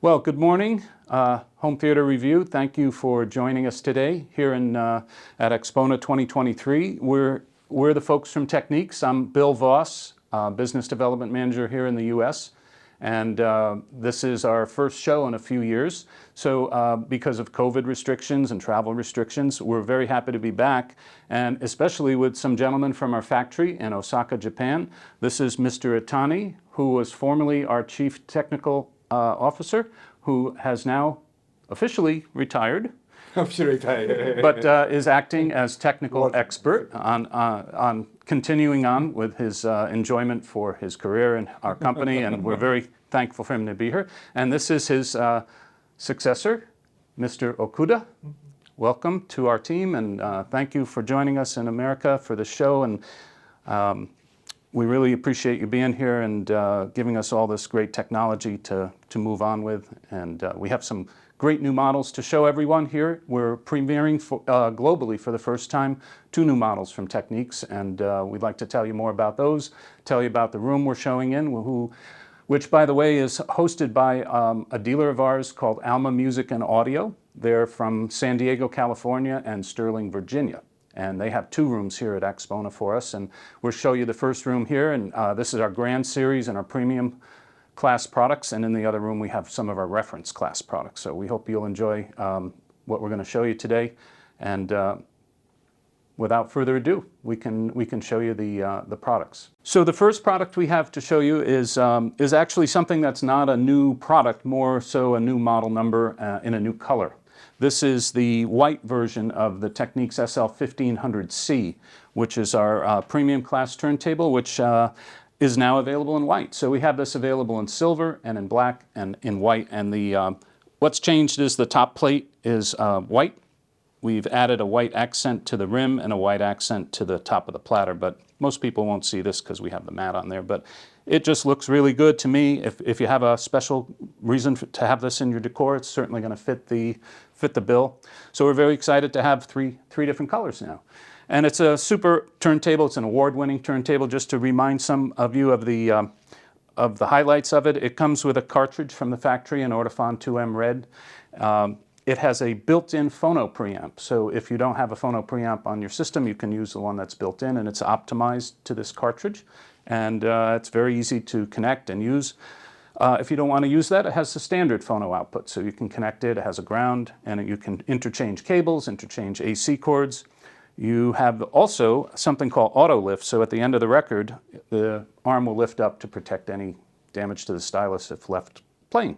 Well, good morning, Home Theater Review. Thank you for joining us today here at Axpona 2023. We're the folks from Technics. I'm Bill Voss, Business Development Manager here in the U.S. And this is our first show in a few years. So because of COVID restrictions and travel restrictions, we're very happy to be back, and especially with some gentlemen from our factory in Osaka, Japan. This is Mr. Itani, who was formerly our Chief Technical Officer, who has now officially retired, but is acting as technical expert on continuing on with his enjoyment for his career in our company, and we're very thankful for him to be here. And this is his successor, Mr. Okuda. Welcome to our team, and thank you for joining us in America for the show. And we really appreciate you being here and giving us all this great technology to move on with. And we have some great new models to show everyone here. We're premiering globally for the first time 2 new models from Technics, and we'd like to tell you more about those, tell you about the room we're showing in, which, by the way, is hosted by a dealer of ours called Alma Music and Audio. They're from San Diego, California, and Sterling, Virginia. And they have 2 rooms here at Axpona for us. And we'll show you the first room here. And this is our Grand Series and our premium class products. And in the other room, we have some of our reference class products. So we hope you'll enjoy what we're going to show you today. And without further ado, we can show you the products. So the first product we have to show you is actually something that's not a new product, more so a new model number in a new color. This is the white version of the Technics SL1500C, which is our premium class turntable, which is now available in white. So we have this available in silver and in black and in white. And what's changed is the top plate is white. We've added a white accent to the rim and a white accent to the top of the platter, but most people won't see this because we have the mat on there. But it just looks really good to me. If you have a special reason to have this in your decor, it's certainly going to fit the bill. So we're very excited to have three different colors now. And it's a super turntable. It's an award-winning turntable. Just to remind some of you of the highlights of it, it comes with a cartridge from the factory, an Ortofon 2M Red. It has a built-in phono preamp. So if you don't have a phono preamp on your system, you can use the one that's built in, and it's optimized to this cartridge. And it's very easy to connect and use. If you don't want to use that, it has a standard phono output. So you can connect it, it has a ground, and you can interchange cables, interchange AC cords. You have also something called auto lift. So at the end of the record, the arm will lift up to protect any damage to the stylus if left playing.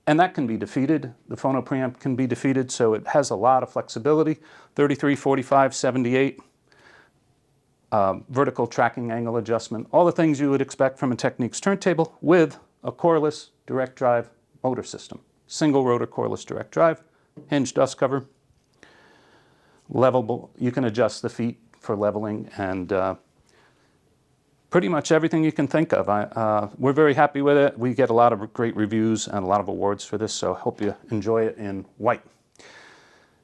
And that can be defeated. The phono preamp can be defeated, so it has a lot of flexibility. 33, 45, 78, vertical tracking angle adjustment, all the things you would expect from a Technics turntable with a coreless direct drive motor system. Single rotor coreless direct drive, hinge dust cover, levelable. You can adjust the feet for leveling, and pretty much everything you can think of. We're very happy with it. We get a lot of great reviews and a lot of awards for this, so I hope you enjoy it in white.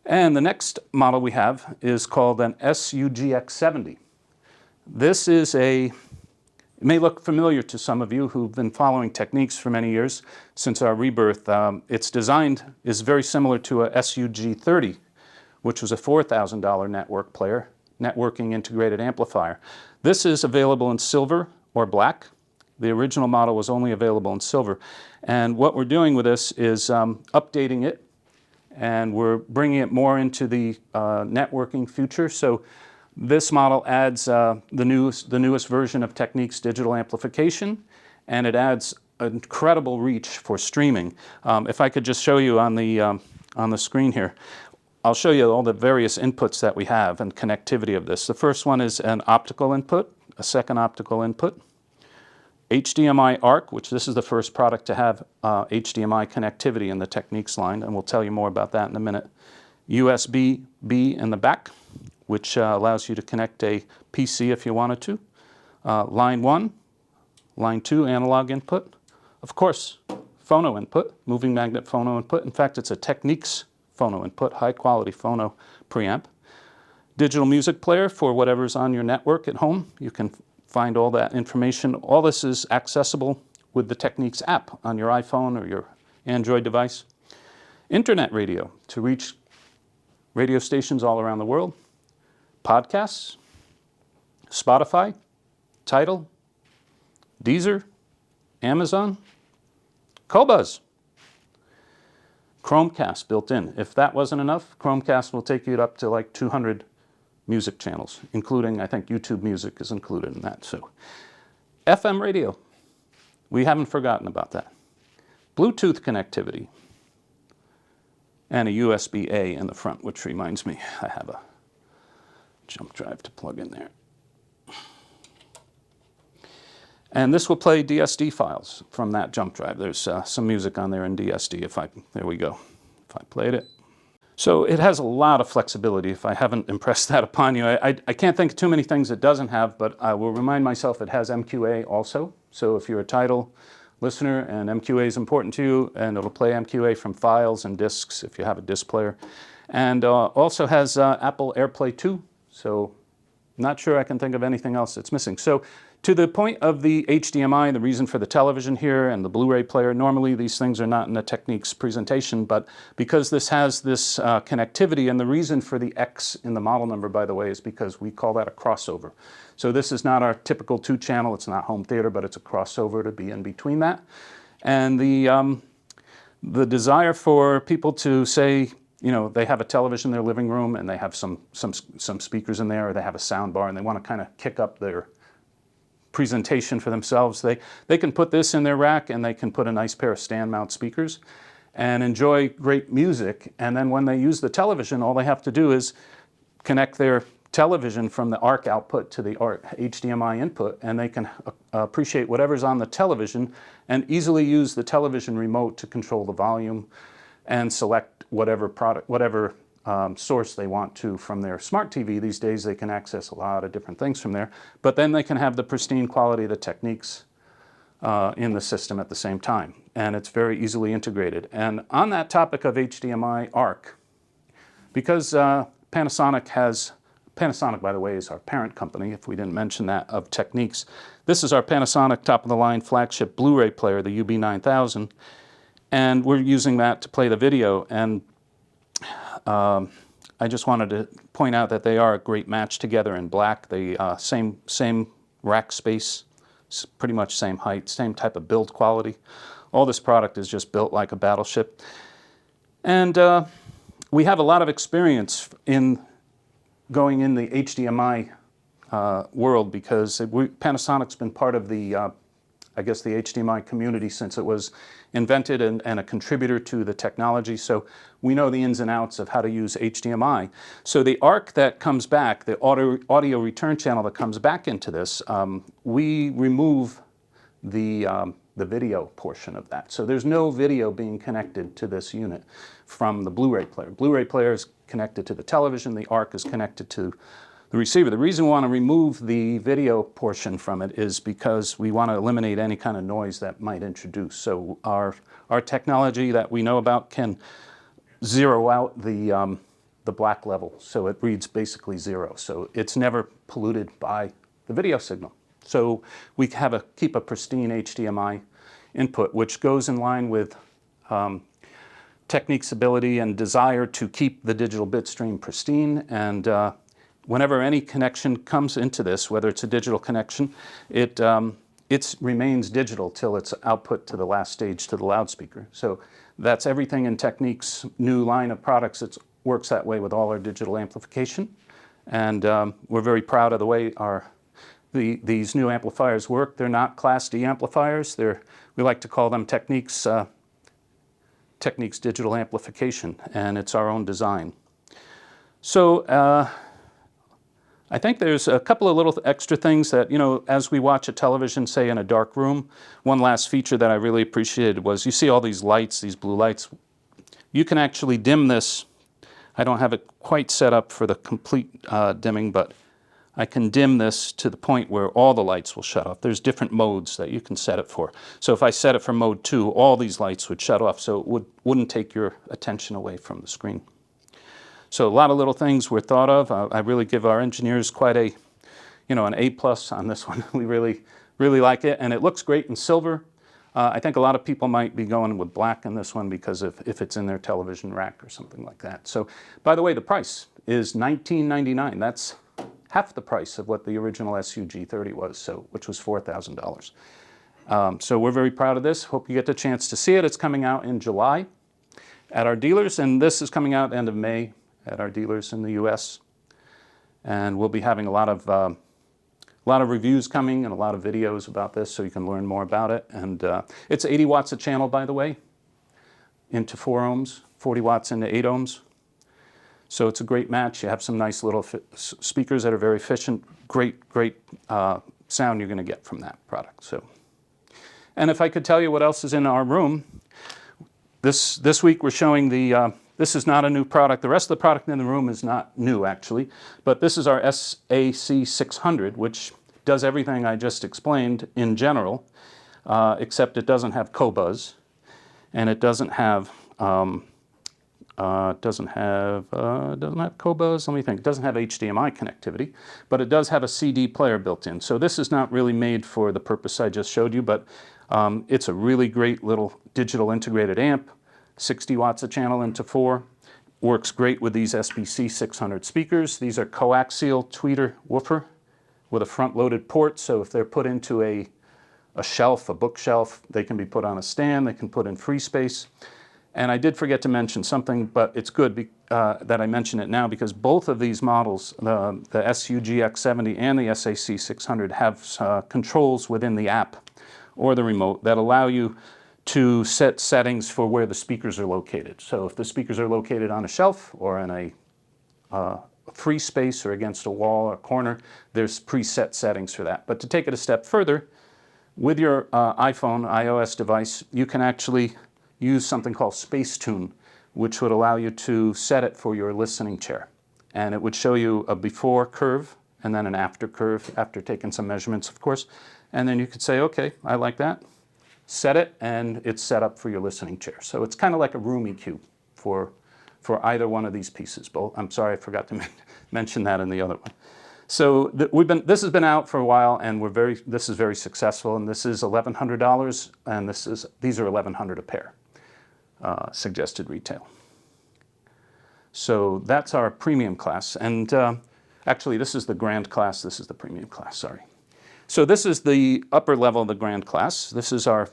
And the next model we have is called an SUGX70. This is it may look familiar to some of you who've been following Technics for many years since our rebirth. Its design is very similar to a SUG30, which was a $4,000 network player, networking integrated amplifier. This is available in silver or black. The original model was only available in silver. And what we're doing with this is updating it, and we're bringing it more into the networking future. So this model adds the newest version of Technics digital amplification, and it adds incredible reach for streaming. If I could just show you on the screen here. I'll show you all the various inputs that we have and connectivity of this. The first one is an optical input, a second optical input, HDMI ARC, which this is the first product to have HDMI connectivity in the Technics line, and we'll tell you more about that in a minute. USB-B in the back, which allows you to connect a PC if you wanted to. Line 1, line 2 analog input. Of course, phono input, moving magnet phono input. In fact, it's a Technics phono input, high quality phono preamp. Digital music player for whatever's on your network at home. You can find all that information. All this is accessible with the Technics app on your iPhone or your Android device. Internet radio to reach radio stations all around the world. Podcasts, Spotify, Tidal, Deezer, Amazon, Qobuz, Chromecast built in. If that wasn't enough, Chromecast will take you up to like 200 music channels, including, I think, YouTube Music is included in that. So, FM radio, we haven't forgotten about that. Bluetooth connectivity, and a USB-A in the front, which reminds me, I have a jump drive to plug in there. And this will play DSD files from that jump drive. There's some music on there in DSD. There we go, if I played it. So it has a lot of flexibility, if I haven't impressed that upon you. I can't think of too many things it doesn't have, but I will remind myself it has MQA also. So if you're a Tidal listener and MQA is important to you, and it'll play MQA from files and discs if you have a disc player. And also has Apple AirPlay 2. So not sure I can think of anything else that's missing. So to the point of the HDMI, the reason for the television here and the Blu-ray player, normally these things are not in the Technics presentation, but because this has this connectivity, and the reason for the X in the model number, by the way, is because we call that a crossover. So this is not our typical 2-channel, it's not home theater, but it's a crossover to be in between that. And the desire for people to say, you know, they have a television in their living room and they have some speakers in there, or they have a sound bar and they want to kind of kick up their presentation for themselves. They can put this in their rack and they can put a nice pair of stand mount speakers and enjoy great music. And then when they use the television, all they have to do is connect their television from the ARC output to the HDMI input, and they can appreciate whatever's on the television and easily use the television remote to control the volume and select whatever product, whatever source they want to from their smart TV. These days they can access a lot of different things from there, but then they can have the pristine quality of the Technics in the system at the same time, and it's very easily integrated. And on that topic of HDMI ARC, because Panasonic, by the way, is our parent company, if we didn't mention that, of Technics. This is our Panasonic top-of-the-line flagship Blu-ray player, the UB9000, and we're using that to play the video. And I just wanted to point out that they are a great match together in black. The same rack space, pretty much same height, same type of build quality. All this product is just built like a battleship. And we have a lot of experience in going in the HDMI world, because Panasonic's been part of the, I guess, the HDMI community since it was invented, and a contributor to the technology. So we know the ins and outs of how to use HDMI. So the ARC that comes back, the audio return channel that comes back into this, we remove the video portion of that. So there's no video being connected to this unit from the Blu-ray player. Blu-ray player is connected to the television, the ARC is connected to the receiver. The reason we want to remove the video portion from it is because we want to eliminate any kind of noise that might introduce. So our technology that we know about can zero out the black level, so it reads basically zero. So it's never polluted by the video signal. So we keep a pristine HDMI input, which goes in line with Technics' ability and desire to keep the digital bit stream pristine. And whenever any connection comes into this, whether it's a digital connection, it remains digital till it's output to the last stage to the loudspeaker. So that's everything in Technics' new line of products. It works that way with all our digital amplification. And we're very proud of the way these new amplifiers work. They're not Class D amplifiers. We like to call them Technics digital amplification, and it's our own design. So I think there's a couple of little extra things that, you know, as we watch a television, say in a dark room, one last feature that I really appreciated was, you see all these lights, these blue lights. You can actually dim this. I don't have it quite set up for the complete dimming, but I can dim this to the point where all the lights will shut off. There's different modes that you can set it for. So if I set it for mode 2, all these lights would shut off, so it wouldn't take your attention away from the screen. So a lot of little things were thought of. I really give our engineers quite an A+ on this one. We really like it, and it looks great in silver. I think a lot of people might be going with black in this one because if it's in their television rack or something like that. So, by the way, the price is $19.99. That's half the price of what the original SU-G30 was, so which was $4,000. So we're very proud of this. Hope you get the chance to see it. It's coming out in July at our dealers, and this is coming out end of May at our dealers in the U.S. And we'll be having a lot of reviews coming and a lot of videos about this, so you can learn more about it. And it's 80 watts a channel, by the way, into 4 ohms, 40 watts into 8 ohms. So it's a great match. You have some nice little speakers that are very efficient. Great sound you're going to get from that product. So, and if I could tell you what else is in our room, this week we're showing the, this is not a new product. The rest of the product in the room is not new, actually. But this is our SAC600, which does everything I just explained in general, except it doesn't have co-buzz, and it doesn't have co-buzz. Let me think. It doesn't have HDMI connectivity, but it does have a CD player built in. So this is not really made for the purpose I just showed you, but it's a really great little digital integrated amp. 60 watts a channel into 4. Works great with these SBC 600 speakers. These are coaxial tweeter woofer with a front-loaded port, so if they're put into a shelf, a bookshelf, they can be put on a stand, they can put in free space. And I did forget to mention something, but it's good that I mention it now, because both of these models, the SU-GX70 and the SAC600, have controls within the app or the remote that allow you to set settings for where the speakers are located. So if the speakers are located on a shelf or in a free space or against a wall or corner, there's preset settings for that. But to take it a step further, with your iPhone, iOS device, you can actually use something called Space Tune, which would allow you to set it for your listening chair. And it would show you a before curve and then an after curve, after taking some measurements, of course. And then you could say, okay, I like that. Set it, and it's set up for your listening chair. So it's kind of like a room EQ for either one of these pieces. I'm sorry, I forgot to mention that in the other one. So this has been out for a while, and this is very successful. And this is $1,100, and these are $1,100 a pair, suggested retail. So that's our premium class, and actually this is the grand class. This is the premium class. Sorry. So this is the upper level of the grand class. This is our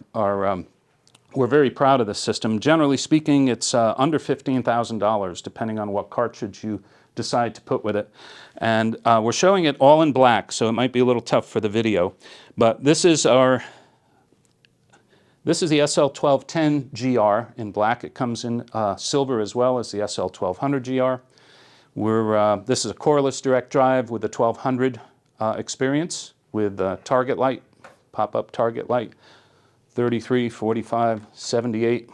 we're very proud of this system. Generally speaking, it's under $15,000, depending on what cartridge you decide to put with it. And we're showing it all in black, so it might be a little tough for the video. But this is the SL1210 GR in black. It comes in silver as well as the SL1200 GR. This is a coreless direct drive with the 1200 experience, with target light, pop-up target light, 33, 45, 78.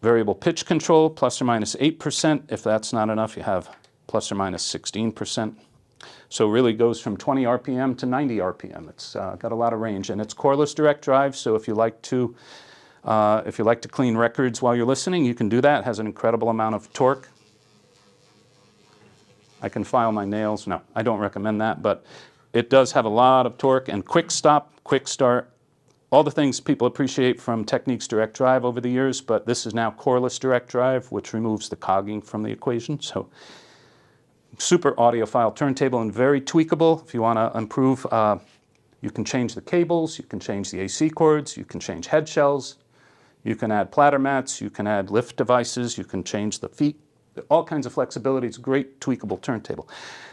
Variable pitch control, plus or minus 8%. If that's not enough, you have plus or minus 16%. So it really goes from 20 RPM to 90 RPM. It's got a lot of range, and it's coreless direct drive. So if you like to clean records while you're listening, you can do that. It has an incredible amount of torque. I can file my nails. No, I don't recommend that, but it does have a lot of torque and quick stop, quick start, all the things people appreciate from Technics direct drive over the years, but this is now coreless direct drive, which removes the cogging from the equation. So super audiophile turntable and very tweakable. If you want to improve, you can change the cables, you can change the AC cords, you can change head shells, you can add platter mats, you can add lift devices, you can change the feet. All kinds of flexibility. It's a great tweakable turntable.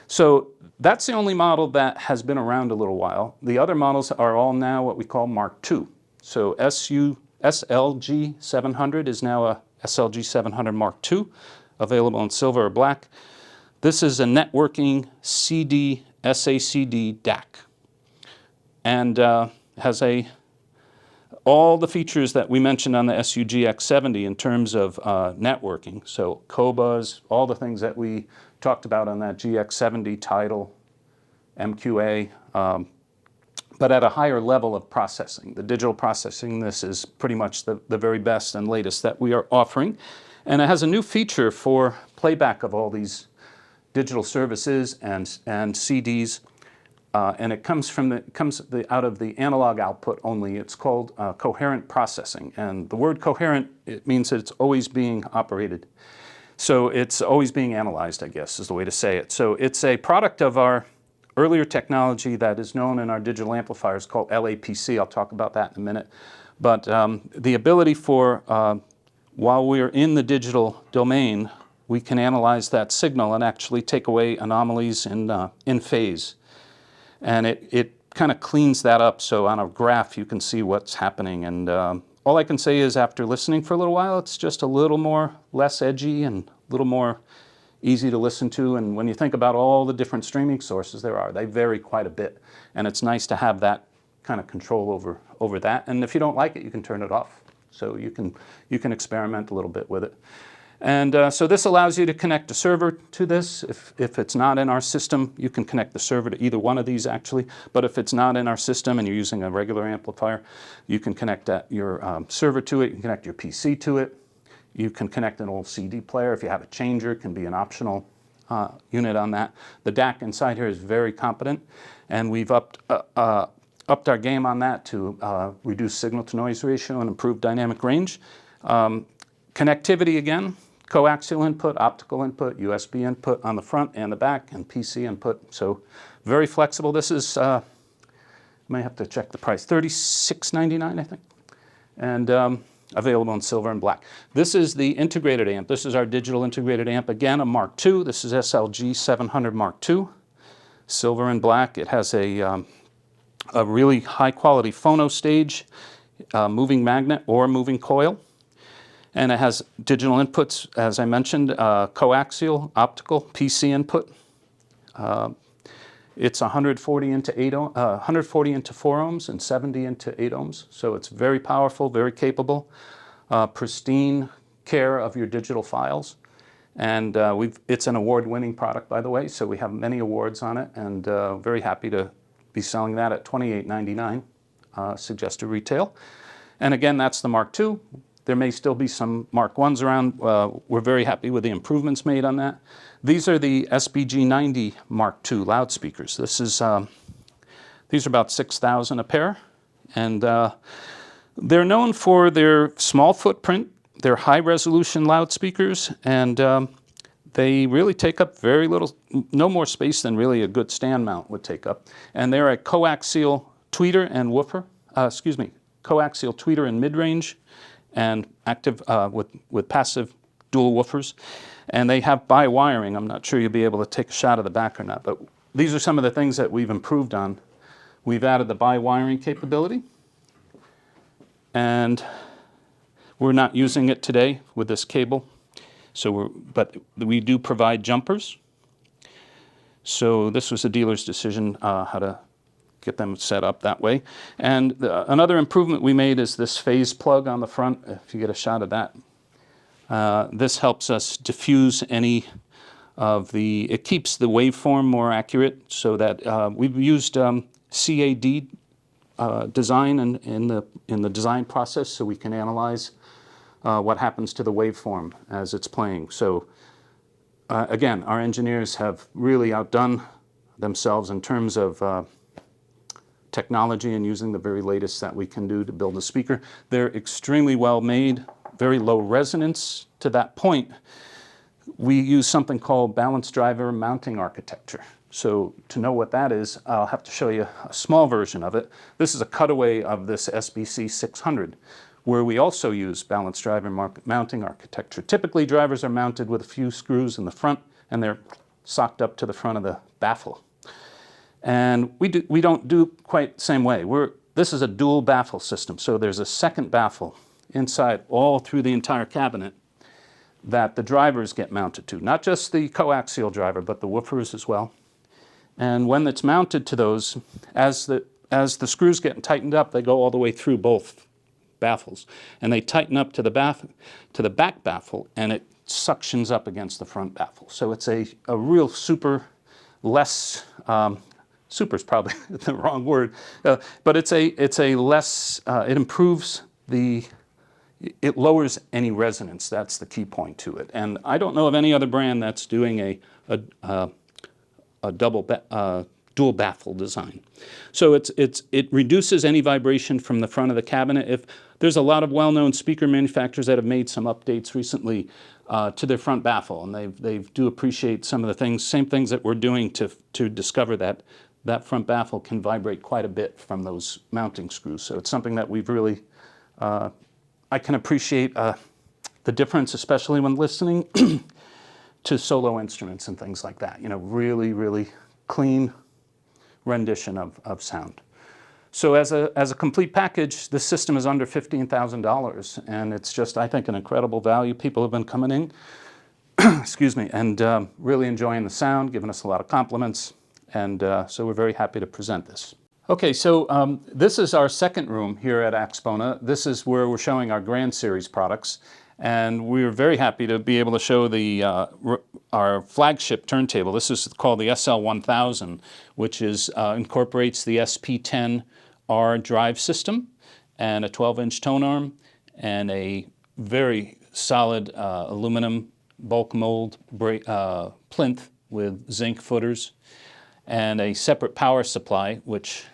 So that's the only model that has been around a little while. The other models are all now what we call Mark II. So SLG700 is now a SLG700 Mark II, available in silver or black. This is a networking CD SACD DAC, and has all the features that we mentioned on the SU-GX70 in terms of networking. So co-buzz, all the things that we talked about on that GX70, Tidal, MQA, but at a higher level of processing. The digital processing, this is pretty much the very best and latest that we are offering. And it has a new feature for playback of all these digital services and CDs. and it comes out of the analog output only. It's called coherent processing, and the word coherent, it means that it's always being operated. So it's always being analyzed, I guess, is the way to say it. So it's a product of our earlier technology that is known in our digital amplifiers called LAPC. I'll talk about that in a minute. But the ability for, while we're in the digital domain, we can analyze that signal and actually take away anomalies in phase. And it kind of cleans that up, so on a graph you can see what's happening. And all I can say is after listening for a little while, it's just a little more less edgy and a little more easy to listen to. And when you think about all the different streaming sources there are, they vary quite a bit. And it's nice to have that kind of control over that. And if you don't like it, you can turn it off. So you can experiment a little bit with it. And so this allows you to connect a server to this. If it's not in our system, you can connect the server to either one of these actually. But if it's not in our system and you're using a regular amplifier, you can connect your server to it. You can connect your PC to it. You can connect an old CD player. If you have a changer, it can be an optional unit on that. The DAC inside here is very competent, and we've upped our game on that to reduce signal-to-noise ratio and improve dynamic range. Connectivity again. Coaxial input, optical input, USB input on the front and the back, and PC input. So very flexible. This is, I may have to check the price, $36.99 I think, and available in silver and black. This is the integrated amp. This is our digital integrated amp. Again, a Mark II. This is SLG 700 Mark II, silver and black. It has a really high quality phono stage, moving magnet or moving coil. And it has digital inputs, as I mentioned, coaxial, optical, PC input. It's 140 into 140 into 4 ohms and 70 into 8 ohms. So it's very powerful, very capable, pristine care of your digital files. And it's an award-winning product, by the way, so we have many awards on it, and very happy to be selling that at $28.99 suggested retail. And again, that's the Mark II. There may still be some Mark I's around. We're very happy with the improvements made on that. These are the SBG 90 Mark II loudspeakers. These are about 6,000 a pair, and they're known for their small footprint, their high resolution loudspeakers, and they really take up very little, no more space than really a good stand mount would take up. And they're a coaxial tweeter and woofer, coaxial tweeter and mid-range, and active with passive dual woofers. And they have bi-wiring. I'm not sure you'll be able to take a shot of the back or not, but these are some of the things that we've improved on. We've added the bi-wiring capability, and we're not using it today with this cable. But we do provide jumpers. So this was the dealer's decision how to get them set up that way. And another improvement we made is this phase plug on the front, if you get a shot of that. This helps us diffuse any of it keeps the waveform more accurate, so that we've used CAD design in the design process, so we can analyze what happens to the waveform as it's playing. So again, our engineers have really outdone themselves in terms of technology and using the very latest that we can do to build a speaker. They're extremely well made, very low resonance. To that point, we use something called balanced driver mounting architecture. So to know what that is, I'll have to show you a small version of it. This is a cutaway of this SBC 600, where we also use balanced driver mounting architecture. Typically, drivers are mounted with a few screws in the front, and they're socked up to the front of the baffle. And we don't do quite the same way. This is a dual baffle system, so there's a second baffle inside all through the entire cabinet that the drivers get mounted to. Not just the coaxial driver, but the woofers as well. And when it's mounted to those, as the screws get tightened up, they go all the way through both baffles. And they tighten up to the back baffle, and it suctions up against the front baffle. So it's a real super less, super's probably the wrong word, but it's a less, it improves it lowers any resonance. That's the key point to it. And I don't know of any other brand that's doing a double dual baffle design. So it reduces any vibration from the front of the cabinet. If there's a lot of well-known speaker manufacturers that have made some updates recently to their front baffle, and they do appreciate some of the things, same things that we're doing to discover that front baffle can vibrate quite a bit from those mounting screws. So it's something that we've really, I can appreciate the difference, especially when listening to solo instruments and things like that. You know, really, really clean rendition of sound. So as a complete package, this system is under $15,000, and it's just, I think, an incredible value. People have been coming in, excuse me, and really enjoying the sound, giving us a lot of compliments, and so we're very happy to present this. Okay, so this is our second room here at Axpona. This is where we're showing our Grand Series products, and we're very happy to be able to show our flagship turntable. This is called the SL1000, which incorporates the SP10R drive system and a 12-inch tone arm and a very solid aluminum bulk mold plinth with zinc footers and a separate power supply which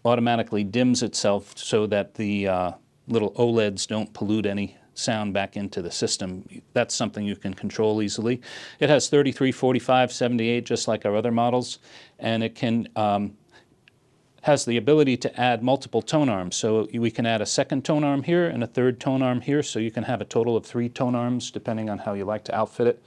automatically dims itself so that the little OLEDs don't pollute any sound back into the system. That's something you can control easily. It has 33, 45, 78, just like our other models, and it has the ability to add multiple tone arms. So we can add a second tone arm here and a third tone arm here, so you can have a total of 3 tone arms depending on how you like to outfit it.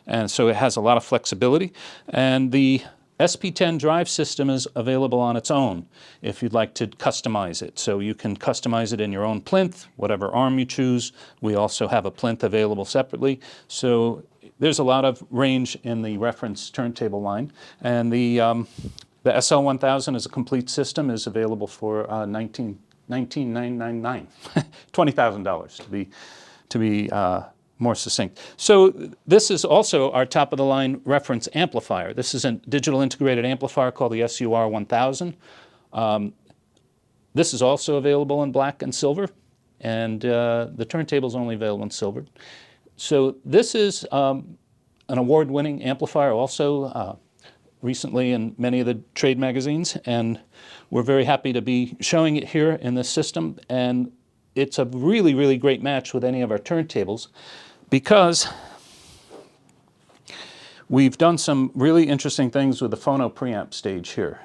And so it has a lot of flexibility. And the SP10 drive system is available on its own if you'd like to customize it. So you can customize it in your own plinth, whatever arm you choose. We also have a plinth available separately. So there's a lot of range in the reference turntable line. And the SL1000 as a complete system is available for $19,999, $20,000 to be more succinct. So this is also our top-of-the-line reference amplifier. This is a digital integrated amplifier called the SUR1000. This is also available in black and silver, and the turntable is only available in silver. So this is an award-winning amplifier also recently in many of the trade magazines, and we're very happy to be showing it here in this system. And it's a really, really great match with any of our turntables, because we've done some really interesting things with the phono preamp stage here.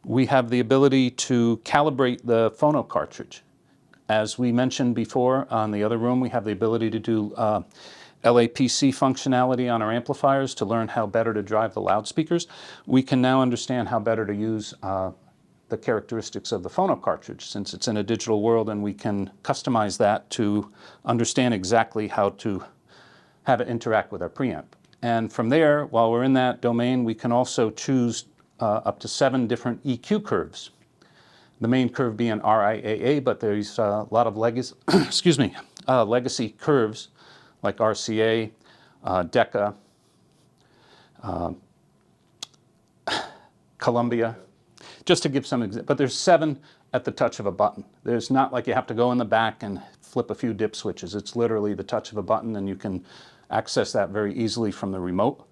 We have the ability to calibrate the phono cartridge. As we mentioned before on the other room, we have the ability to do LAPC functionality on our amplifiers to learn how better to drive the loudspeakers. We can now understand how better to use the characteristics of the phono cartridge, since it's in a digital world, and we can customize that to understand exactly how to have it interact with our preamp. And from there, while we're in that domain, we can also choose up to 7 different EQ curves. The main curve being RIAA, but there's a lot of legacy, excuse me, legacy curves like RCA, Decca, Columbia, just to give some examples. But there's 7 at the touch of a button. There's not like you have to go in the back and flip a few dip switches. It's literally the touch of a button, and you can access that very easily from the remote.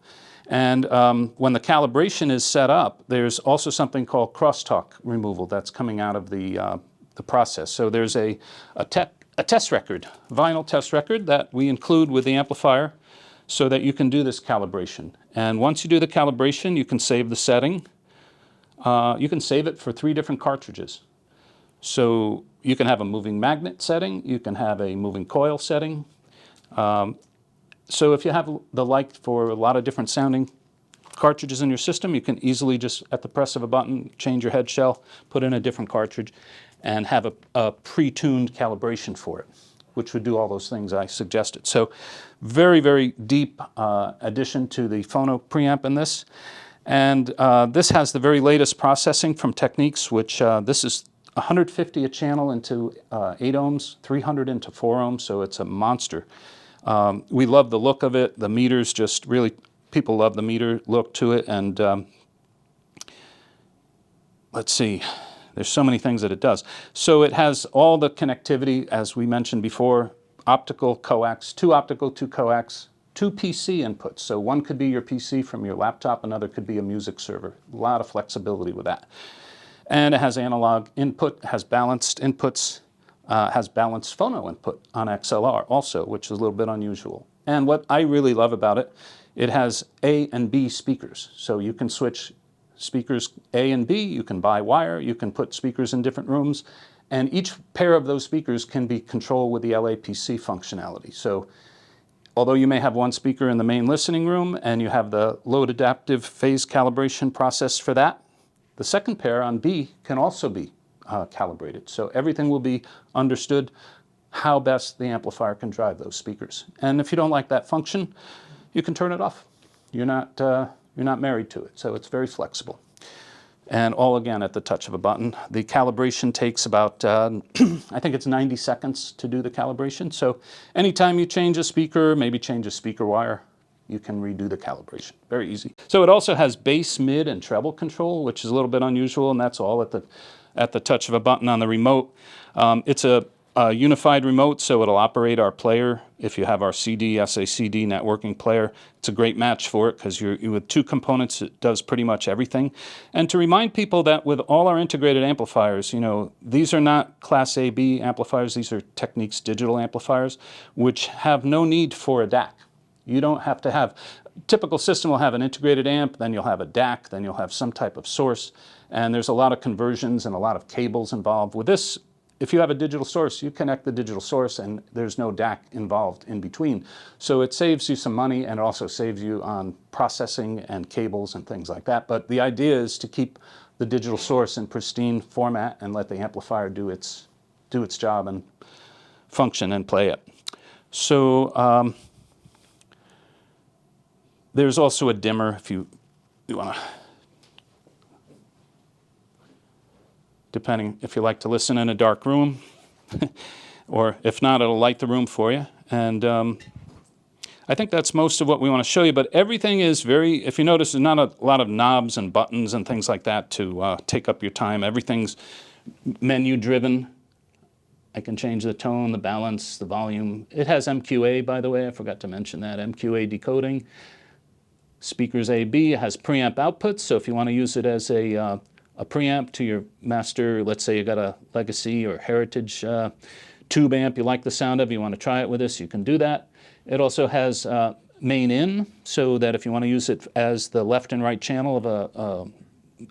And when the calibration is set up, there's also something called crosstalk removal that's coming out of the process. So there's a test record, vinyl test record, that we include with the amplifier so that you can do this calibration. And once you do the calibration, you can save the setting. You can save it for 3 different cartridges. So you can have a moving magnet setting, you can have a moving coil setting. So if you have the like for a lot of different sounding cartridges in your system, you can easily just at the press of a button change your head shell, put in a different cartridge, and have a pre-tuned calibration for it, which would do all those things I suggested. So very, very deep addition to the phono preamp in this. And this has the very latest processing from Technics, which this is 150 a channel into 8 ohms, 300 into 4 ohms, so it's a monster. We love the look of it. The meters just really, people love the meter look to it. And let's see, there's so many things that it does. So it has all the connectivity, as we mentioned before, optical, coax, 2 optical, 2 coax, two PC inputs. So one could be your PC from your laptop, another could be a music server. A lot of flexibility with that. And it has analog input, has balanced inputs, has balanced phono input on XLR also, which is a little bit unusual. And what I really love about it, it has A and B speakers. So you can switch speakers A and B, you can buy wire, you can put speakers in different rooms, and each pair of those speakers can be controlled with the LAPC functionality. So although you may have one speaker in the main listening room and you have the load adaptive phase calibration process for that, the second pair on B can also be calibrated. So everything will be understood how best the amplifier can drive those speakers. And if you don't like that function, you can turn it off. You're not married to it, so it's very flexible. And all again at the touch of a button. The calibration takes about, I think it's 90 seconds to do the calibration. So anytime you change a speaker, maybe change a speaker wire, you can redo the calibration. Very easy. So it also has bass, mid, and treble control, which is a little bit unusual, and that's all at the touch of a button on the remote. It's a unified remote, so it'll operate our player. If you have our SACD networking player, it's a great match for it because you're with two components, it does pretty much everything. And to remind people that with all our integrated amplifiers, you know, these are not Class A, B amplifiers, these are Technics digital amplifiers, which have no need for a DAC. You don't have to have, typical system will have an integrated amp, then you'll have a DAC, then you'll have some type of source, and there's a lot of conversions and a lot of cables involved. With this, if you have a digital source, you connect the digital source and there's no DAC involved in between. So it saves you some money and it also saves you on processing and cables and things like that. But the idea is to keep the digital source in pristine format and let the amplifier do its job and function and play it. So there's also a dimmer if you want to, depending if you like to listen in a dark room, or if not, it'll light the room for you. And I think that's most of what we want to show you, but everything is very, if you notice, there's not a lot of knobs and buttons and things like that to take up your time. Everything's menu driven. I can change the tone, the balance, the volume. It has MQA, by the way, I forgot to mention that, MQA decoding. Speakers A/B, has preamp outputs, so if you want to use it as a preamp to your master, let's say you got a legacy or heritage tube amp you like the sound of, you want to try it with this, you can do that. It also has main in, so that if you want to use it as the left and right channel of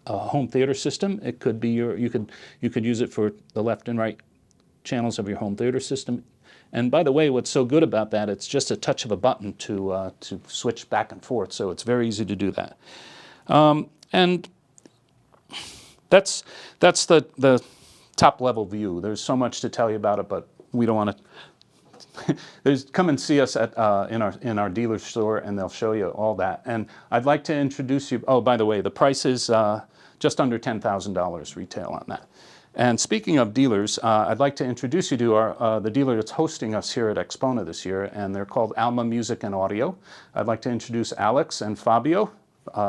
a home theater system, it could be you could use it for the left and right channels of your home theater system. And by the way, what's so good about that, it's just a touch of a button to switch back and forth, so it's very easy to do that. And that's the top level view. There's so much to tell you about it, but we don't want to. Come and see us at in our dealer store, and they'll show you all that. And I'd like to introduce you. Oh, by the way, the price is just under $10,000 retail on that. And speaking of dealers, I'd like to introduce you to the dealer that's hosting us here at Axpona this year, and they're called Alma Music and Audio. I'd like to introduce Alex and Fabio.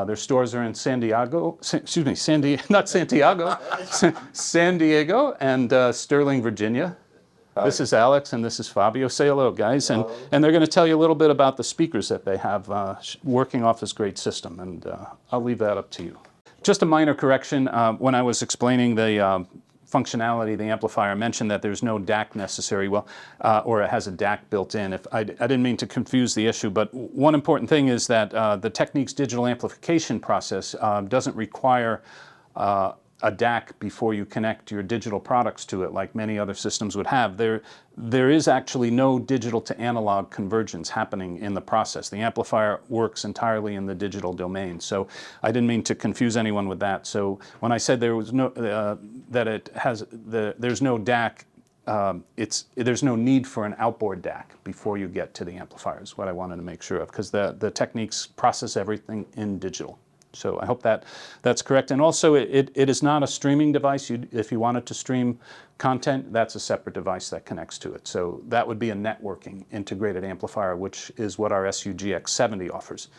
Their stores are in San Diego, not Santiago, San Diego and Sterling, Virginia. Hi. This is Alex and this is Fabio. Say hello, guys. And they're going to tell you a little bit about the speakers that they have working off this great system, and I'll leave that up to you. Just a minor correction. When I was explaining the functionality, the amplifier mentioned that there's no DAC necessary, well, or it has a DAC built in. I didn't mean to confuse the issue, but one important thing is that the Technics digital amplification process doesn't require a DAC before you connect your digital products to it like many other systems would have. There is actually no digital to analog convergence happening in the process. The amplifier works entirely in the digital domain. So I didn't mean to confuse anyone with that. So when I said there was no, there's no DAC, there's no need for an outboard DAC before you get to the amplifier is what I wanted to make sure of, because the Techniques process everything in digital. So I hope that's correct. And also, it is not a streaming device. If you wanted to stream content, that's a separate device that connects to it. So that would be a networking integrated amplifier, which is what our SU-GX70 offers.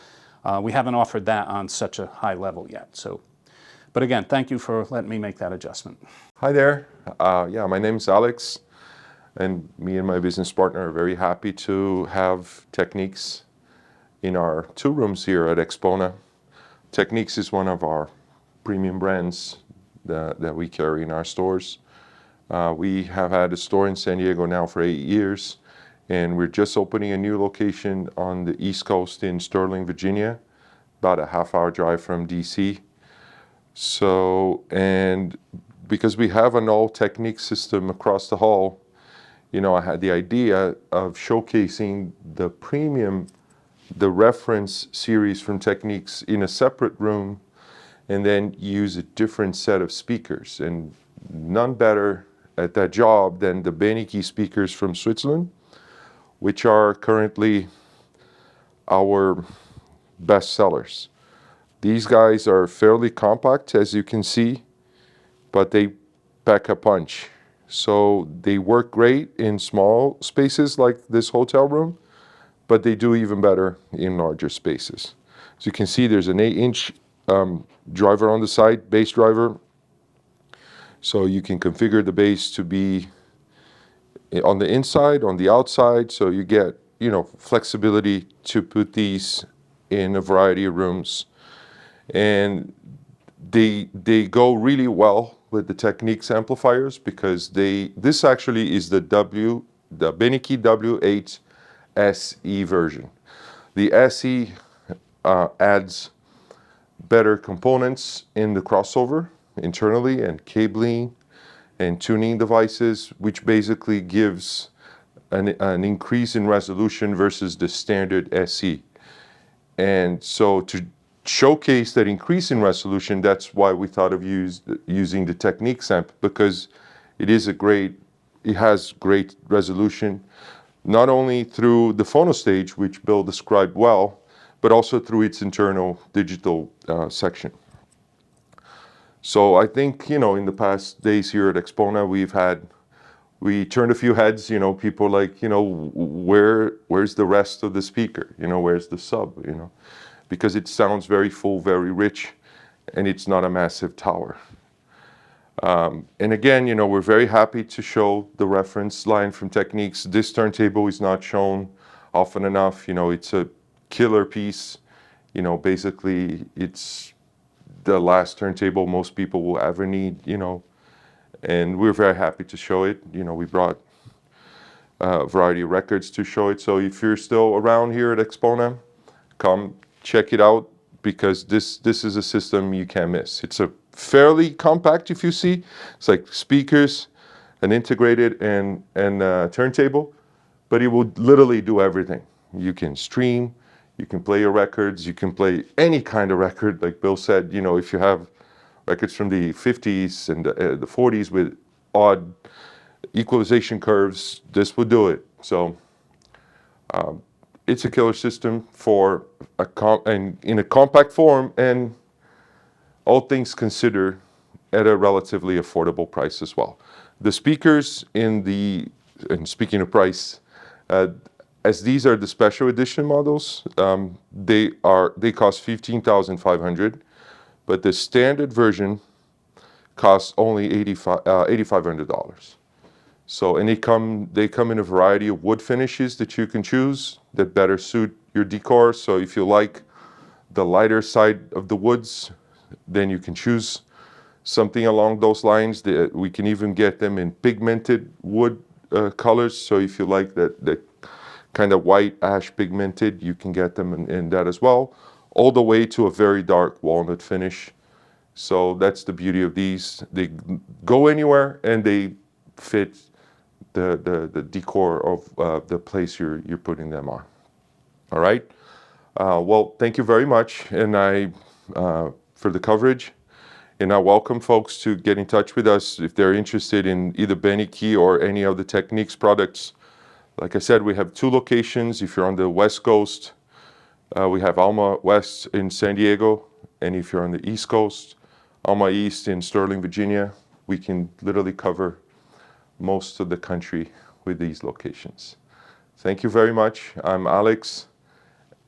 We haven't offered that on such a high level yet. So, but again, thank you for letting me make that adjustment. Hi there. Yeah, my name is Alex, and me and my business partner are very happy to have Technics in our two rooms here at Axpona. Technics is one of our premium brands that we carry in our stores. We have had a store in San Diego now for 8 years, and we're just opening a new location on the East Coast in Sterling, Virginia, about a half-hour drive from DC. So, and because we have an all Technics system across the hall, I had the idea of showcasing the premium, the reference series from Technics in a separate room, and then use a different set of speakers. And none better at that job than the Beneke speakers from Switzerland, which are currently our best sellers. These guys are fairly compact, as you can see, but they pack a punch. So they work great in small spaces like this hotel room, but they do even better in larger spaces. So you can see there's an 8-inch driver on the side, bass driver. So you can configure the bass to be on the inside, on the outside, so you get, flexibility to put these in a variety of rooms. And they go really well with the Technics amplifiers because this actually is the Beneke W8 SE version. The SE adds better components in the crossover internally and cabling and tuning devices, which basically gives an increase in resolution versus the standard SE. And so to showcase that increase in resolution, that's why we thought of using the Technics amp, because it has great resolution, not only through the phono stage, which Bill described well, but also through its internal digital section. So I think, in the past days here at Axpona, we turned a few heads, people like, where's the rest of the speaker? Where's the sub, because it sounds very full, very rich, and it's not a massive tower. And again, we're very happy to show the reference line from Technics. This turntable is not shown often enough. It's a killer piece. Basically, it's the last turntable most people will ever need, and we're very happy to show it. We brought a variety of records to show it. So if you're still around here at Axpona, come check it out, because this is a system you can't miss. It's a fairly compact, if you see. It's like speakers, an integrated and turntable, but it will literally do everything. You can stream, you can play your records, you can play any kind of record. Like Bill said, if you have records from the 50s and the 40s with odd equalization curves, this would do it. So it's a killer system for and in a compact form, and all things considered, at a relatively affordable price as well. The speakers and speaking of price, as these are the special edition models, they cost $15,500, but the standard version costs only $8,500. So, and they come in a variety of wood finishes that you can choose that better suit your decor. So if you like the lighter side of the woods, then you can choose something along those lines. We can even get them in pigmented wood colors. So if you like that kind of white ash pigmented, you can get them in that as well, all the way to a very dark walnut finish. So that's the beauty of these. They go anywhere and they fit the decor of the place you're putting them on. All right. Well, thank you very much, and for the coverage. And I welcome folks to get in touch with us if they're interested in either Beneke or any of the Technics products. Like I said, we have 2 locations. If you're on the West Coast, we have Alma West in San Diego. And if you're on the East Coast, Alma East in Sterling, Virginia. We can literally cover most of the country with these locations. Thank you very much. I'm Alex,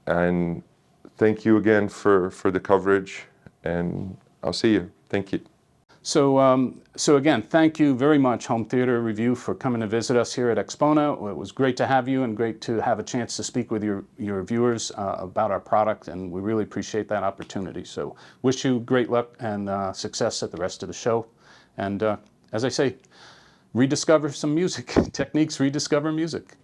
and thank you again for the coverage, and I'll see you. Thank you. So again, thank you very much, Home Theater Review, for coming to visit us here at Axpona. It was great to have you and great to have a chance to speak with your viewers about our product, and we really appreciate that opportunity. So wish you great luck and success at the rest of the show. And as I say, rediscover some music. Techniques, rediscover music.